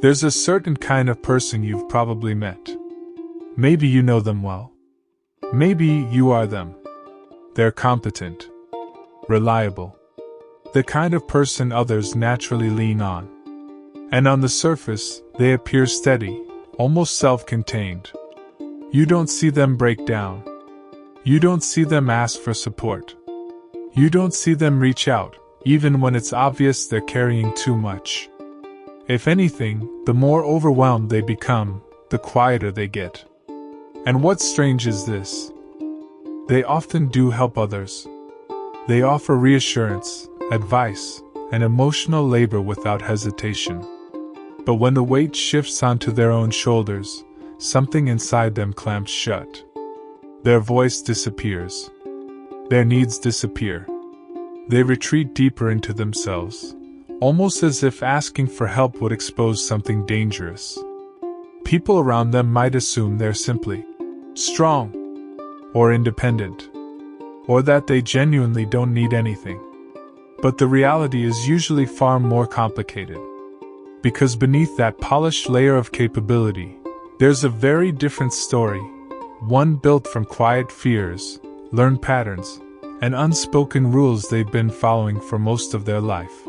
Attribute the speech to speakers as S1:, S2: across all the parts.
S1: There's a certain kind of person you've probably met. Maybe you know them well. Maybe you are them. They're competent, reliable, the kind of person others naturally lean on. And on the surface, they appear steady, almost self-contained. You don't see them break down. You don't see them ask for support. You don't see them reach out, even when it's obvious they're carrying too much. If anything, the more overwhelmed they become, the quieter they get. And what's strange is this. They often do help others. They offer reassurance, advice, and emotional labor without hesitation. But when the weight shifts onto their own shoulders, something inside them clamps shut. Their voice disappears. Their needs disappear. They retreat deeper into themselves, almost as if asking for help would expose something dangerous. People around them might assume they're simply strong, or independent, or that they genuinely don't need anything. But the reality is usually far more complicated. Because beneath that polished layer of capability, there's a very different story, one built from quiet fears, learned patterns, and unspoken rules they've been following for most of their life.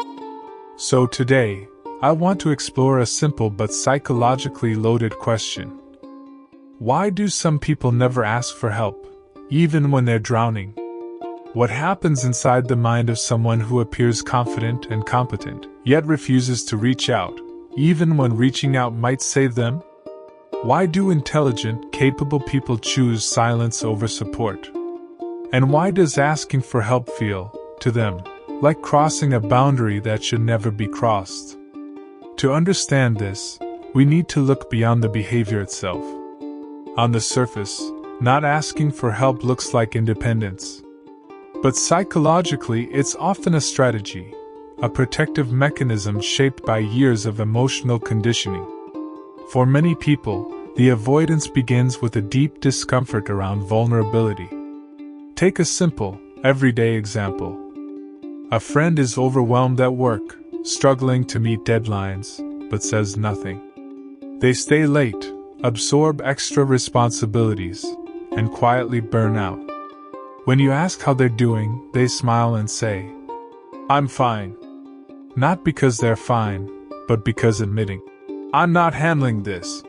S1: So today, I want to explore a simple but psychologically loaded question. Why do some people never ask for help, even when they're drowning? What happens inside the mind of someone who appears confident and competent, yet refuses to reach out, even when reaching out might save them? Why do intelligent, capable people choose silence over support? And why does asking for help feel, to them, like crossing a boundary that should never be crossed? To understand this, we need to look beyond the behavior itself. On the surface, not asking for help looks like independence. But psychologically, it's often a strategy, a protective mechanism shaped by years of emotional conditioning. For many people, the avoidance begins with a deep discomfort around vulnerability. Take a simple, everyday example. A friend is overwhelmed at work, struggling to meet deadlines, but says nothing. They stay late, absorb extra responsibilities, and quietly burn out. When you ask how they're doing, they smile and say, "I'm fine." Not because they're fine, but because admitting, "I'm not handling this,"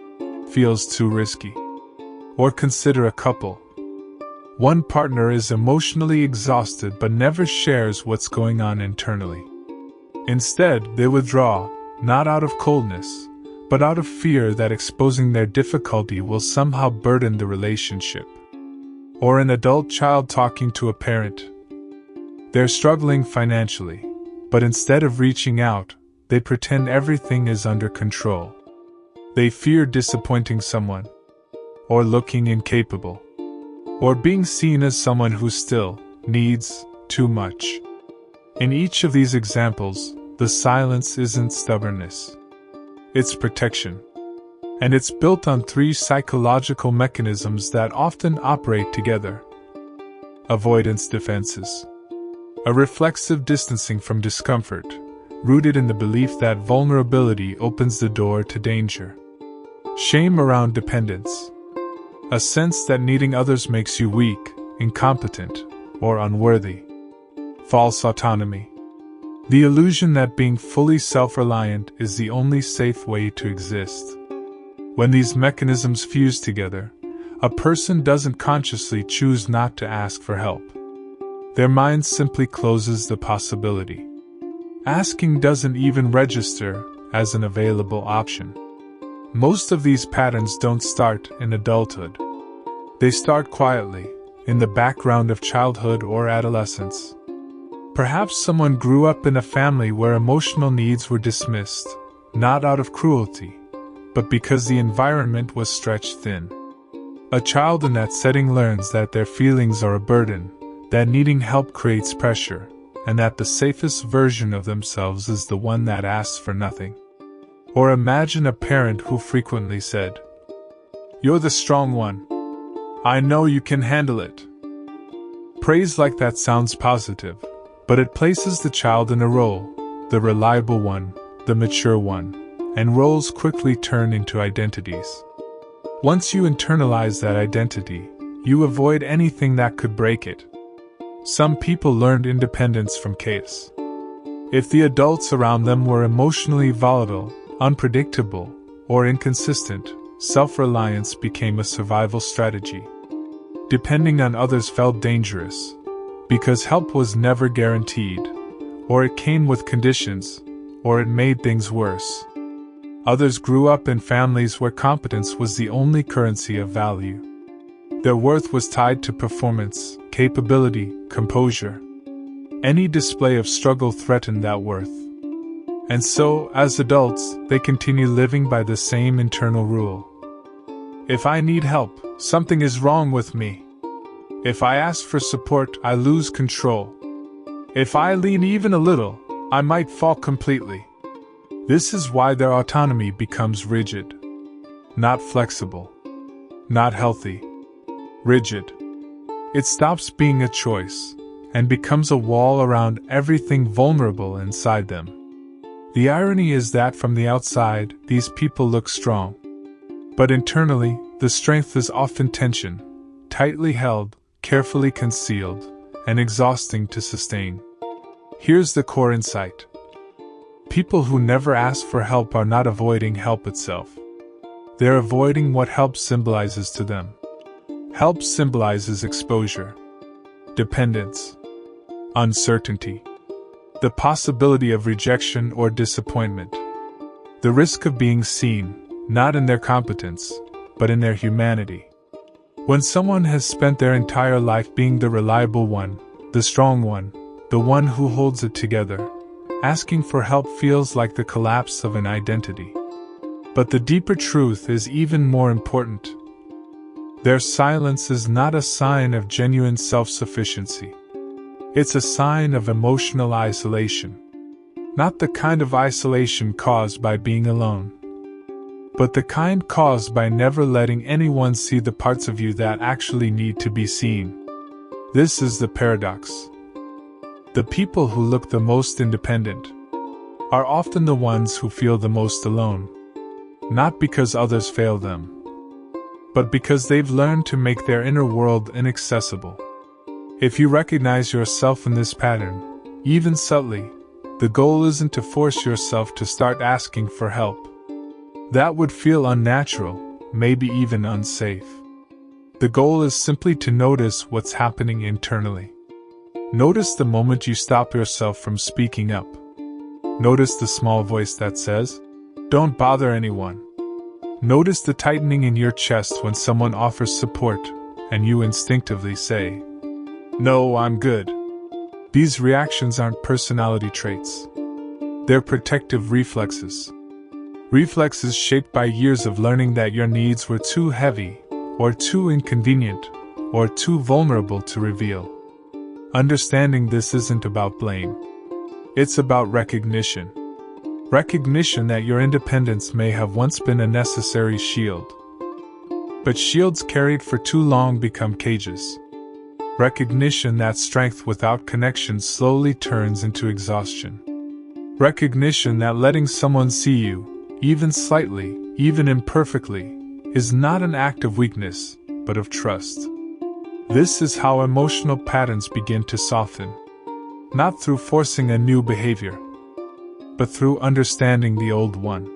S1: feels too risky. Or consider a couple. One partner is emotionally exhausted but never shares what's going on internally. Instead, they withdraw, not out of coldness, but out of fear that exposing their difficulty will somehow burden the relationship. Or an adult child talking to a parent. They're struggling financially, but instead of reaching out, they pretend everything is under control. They fear disappointing someone, or looking incapable, or being seen as someone who still needs too much. In each of these examples, the silence isn't stubbornness. It's protection. And it's built on three psychological mechanisms that often operate together. Avoidance defenses. A reflexive distancing from discomfort, rooted in the belief that vulnerability opens the door to danger. Shame around dependence. A sense that needing others makes you weak, incompetent, or unworthy. False autonomy. The illusion that being fully self-reliant is the only safe way to exist. When these mechanisms fuse together, a person doesn't consciously choose not to ask for help. Their mind simply closes the possibility. Asking doesn't even register as an available option. Most of these patterns don't start in adulthood. They start quietly, in the background of childhood or adolescence. Perhaps someone grew up in a family where emotional needs were dismissed, not out of cruelty, but because the environment was stretched thin. A child in that setting learns that their feelings are a burden, that needing help creates pressure, and that the safest version of themselves is the one that asks for nothing. Or imagine a parent who frequently said, "You're the strong one. I know you can handle it." Praise like that sounds positive, but it places the child in a role, the reliable one, the mature one, and roles quickly turn into identities. Once you internalize that identity, you avoid anything that could break it. Some people learned independence from chaos. If the adults around them were emotionally volatile, unpredictable, or inconsistent, self-reliance became a survival strategy. Depending on others felt dangerous, because help was never guaranteed, or it came with conditions, or it made things worse. Others grew up in families where competence was the only currency of value. Their worth was tied to performance, capability, composure. Any display of struggle threatened that worth. And so, as adults, they continue living by the same internal rule. If I need help, something is wrong with me. If I ask for support, I lose control. If I lean even a little, I might fall completely. This is why their autonomy becomes rigid. Not flexible. Not healthy. Rigid. It stops being a choice, and becomes a wall around everything vulnerable inside them. The irony is that from the outside, these people look strong. But internally, the strength is often tension, tightly held, carefully concealed, and exhausting to sustain. Here's the core insight. People who never ask for help are not avoiding help itself. They're avoiding what help symbolizes to them. Help symbolizes exposure, dependence, uncertainty, the possibility of rejection or disappointment, the risk of being seen, not in their competence, but in their humanity. When someone has spent their entire life being the reliable one, the strong one, the one who holds it together, asking for help feels like the collapse of an identity. But the deeper truth is even more important. Their silence is not a sign of genuine self-sufficiency. It's a sign of emotional isolation. Not the kind of isolation caused by being alone, but the kind caused by never letting anyone see the parts of you that actually need to be seen. This is the paradox. The people who look the most independent are often the ones who feel the most alone. Not because others fail them, but because they've learned to make their inner world inaccessible. If you recognize yourself in this pattern, even subtly, the goal isn't to force yourself to start asking for help. That would feel unnatural, maybe even unsafe. The goal is simply to notice what's happening internally. Notice the moment you stop yourself from speaking up. Notice the small voice that says, "Don't bother anyone." Notice the tightening in your chest when someone offers support, and you instinctively say, "No, I'm good." These reactions aren't personality traits. They're protective reflexes. Reflexes shaped by years of learning that your needs were too heavy, or too inconvenient, or too vulnerable to reveal. Understanding this isn't about blame. It's about recognition. Recognition that your independence may have once been a necessary shield. But shields carried for too long become cages. Recognition that strength without connection slowly turns into exhaustion. Recognition that letting someone see you, even slightly, even imperfectly, is not an act of weakness, but of trust. This is how emotional patterns begin to soften. Not through forcing a new behavior, but through understanding the old one.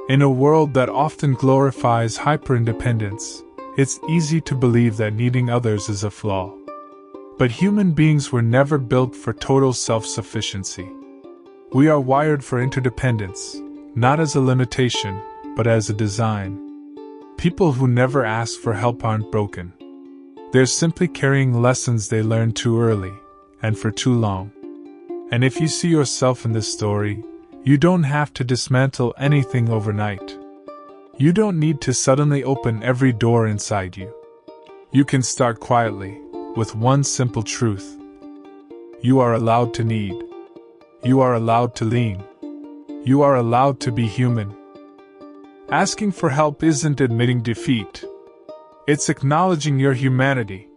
S1: In a world that often glorifies hyper-independence, it's easy to believe that needing others is a flaw. But human beings were never built for total self-sufficiency. We are wired for interdependence, not as a limitation, but as a design. People who never ask for help aren't broken. They're simply carrying lessons they learned too early, and for too long. And if you see yourself in this story, you don't have to dismantle anything overnight. You don't need to suddenly open every door inside you. You can start quietly, with one simple truth. You are allowed to need. You are allowed to lean. You are allowed to be human. Asking for help isn't admitting defeat. It's acknowledging your humanity.